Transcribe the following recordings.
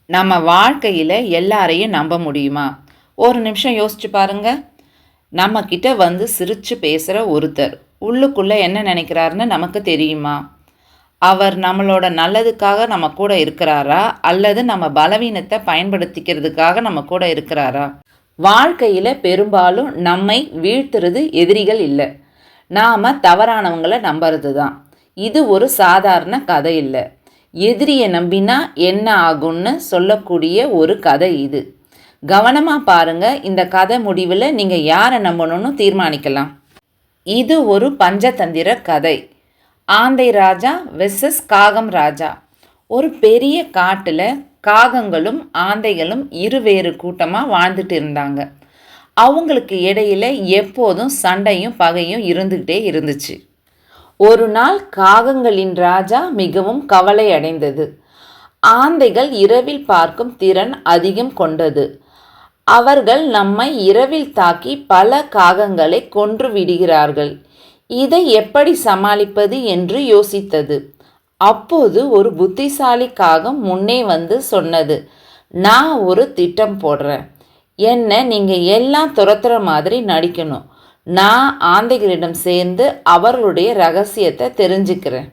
நம்ம வாழ்க்கையில் எல்லாரையும் நம்ப முடியுமா? ஒரு நிமிஷம் யோசிச்சு பாருங்க. நம்ம கிட்ட வந்து சிரிச்சு பேசுகிற ஒருத்தர் உள்ளுக்குள்ளே என்ன நினைக்கிறாருன்னு நமக்கு தெரியுமா? அவர் நம்மளோட நல்லதுக்காக நம்ம கூட இருக்கிறாரா, அல்லது நம்ம பலவீனத்தை பயன்படுத்திக்கிறதுக்காக நம்ம கூட இருக்கிறாரா? வாழ்க்கையில் பெரும்பாலும் நம்மை வீழ்த்துறது எதிரிகள் இல்லை, நாம் தவறானவங்களை நம்புறது தான். இது ஒரு சாதாரண கதை இல்லை. எதிரியை நம்பினா என்ன ஆகும்னு சொல்லக்கூடிய ஒரு கதை இது. கவனமாக பாருங்க. இந்த கதை முடிவில் நீங்கள் யாரை நம்பணும்னு தீர்மானிக்கலாம். இது ஒரு பஞ்சதந்திர கதை. ஆந்தை ராஜா வெர்சஸ் காகம் ராஜா. ஒரு பெரிய காட்டில் காகங்களும் ஆந்தைகளும் இருவேறு கூட்டமாக வாழ்ந்துட்டு இருந்தாங்க. அவங்களுக்கு இடையில எப்போதும் சண்டையும் பகையும் இருந்துக்கிட்டே இருந்துச்சு. ஒரு நாள் காகங்களின் ராஜா மிகவும் கவலை அடைந்தது. ஆந்தைகள் இரவில் பார்க்கும் திறன் அதிகம் கொண்டது. அவர்கள் நம்மை இரவில் தாக்கி பல காகங்களை கொன்று விடுகிறார்கள். இதை எப்படி சமாளிப்பது என்று யோசித்தது. அப்போது ஒரு புத்திசாலி காகம் முன்னே வந்து சொன்னது, நான் ஒரு திட்டம் போடுறேன். என்ன நீங்கள் எல்லாம் துரத்துற மாதிரி நடிக்கணும். நான் ஆந்தைகளிடம் சேர்ந்து அவர்களுடைய ரகசியத்தை தெரிஞ்சுக்கிறேன்.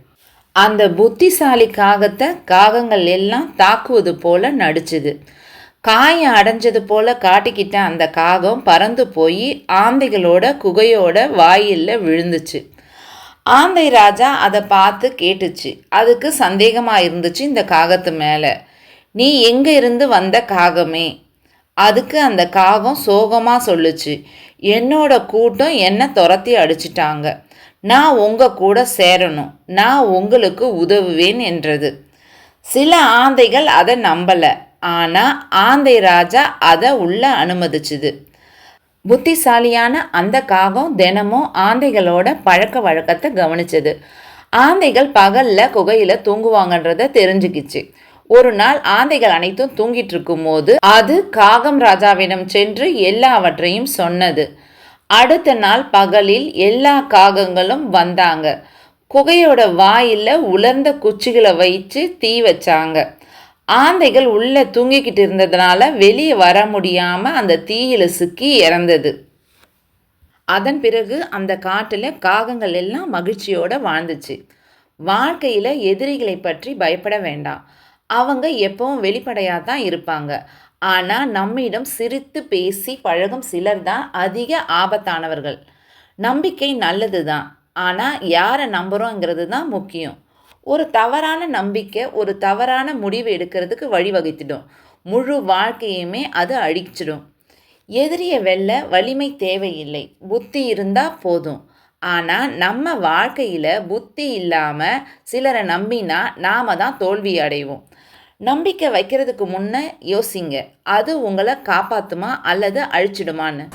அந்த புத்திசாலி காகத்தை காகங்கள் எல்லாம் தாக்குவது போல நடிச்சுது. காயம் அடைஞ்சது போல காட்டிக்கிட்ட அந்த காகம் பறந்து போய் ஆந்தைகளோட குகையோட வாயில்ல விழுந்துச்சு. ஆந்தை ராஜா அதை பார்த்து கேட்டுச்சு. அதுக்கு சந்தேகமாக இருந்துச்சு இந்த காகத்து மேலே. நீ எங்கே இருந்து வந்த காகமே? அதுக்கு அந்த காகம் சோகமாக சொல்லுச்சு, என்னோட கூட்டம் என்னை துரத்தி அடிச்சிட்டாங்க. நான் உங்கள் கூட சேரணும். நான் உங்களுக்கு உதவுவேன் என்றது. சில ஆந்தைகள் அதை நம்பலை. ஆனால் ஆந்தை ராஜா அதை உள்ள அனுமதிச்சுது. புத்திசாலியான அந்த காகம் தினமும் ஆந்தைகளோட பழக்க வழக்கத்தை கவனிச்சது. ஆந்தைகள் பகலில் குகையில் தூங்குவாங்கன்றதை தெரிஞ்சுக்கிச்சு. ஒரு நாள் ஆந்தைகள் அனைத்தும் தூங்கிட்டு இருக்கும் போது அது காகம் ராஜாவிடம் சென்று எல்லாவற்றையும் சொன்னது. அடுத்த நாள் பகலில் எல்லா காகங்களும் வந்தாங்க. குகையோட வாயில உலர்ந்த குச்சிகளை வைத்து தீ வச்சாங்க. ஆந்தைகள் உள்ள தூங்கிக்கிட்டு இருந்ததுனால வெளியே வர முடியாம அந்த தீயில சிக்கி இறந்தது. அதன் பிறகு அந்த காட்டில் காகங்கள் எல்லாம் மகிழ்ச்சியோட வாழ்ந்துச்சு. வாழ்க்கையில் எதிரிகளை பற்றி பயப்பட வேண்டாம். அவங்க எப்பவும் வெளிப்படையாக தான் இருப்பாங்க. ஆனால் நம்மிடம் சிரித்து பேசி பழகும் சிலர் தான் அதிக ஆபத்தானவர்கள். நம்பிக்கை நல்லது தான், ஆனால் யாரை நம்புகிறோங்கிறது தான் முக்கியம். ஒரு தவறான நம்பிக்கை ஒரு தவறான முடிவு எடுக்கிறதுக்கு வழிவகுத்திடும். முழு வாழ்க்கையுமே அது அழிச்சிடும். எதிரியை வெல்ல வலிமை தேவையில்லை, புத்தி இருந்தால் போதும். ஆனால் நம்ம வாழ்க்கையில் புத்தி இல்லாமல் சிலரை நம்பினா நாம தான் தோல்வி அடைவோம். நம்பிக்கை வைக்கிறதுக்கு முன்னே யோசிங்க, அது உங்களை காப்பாற்றுமா அல்லது அழிச்சிடுமான்னு.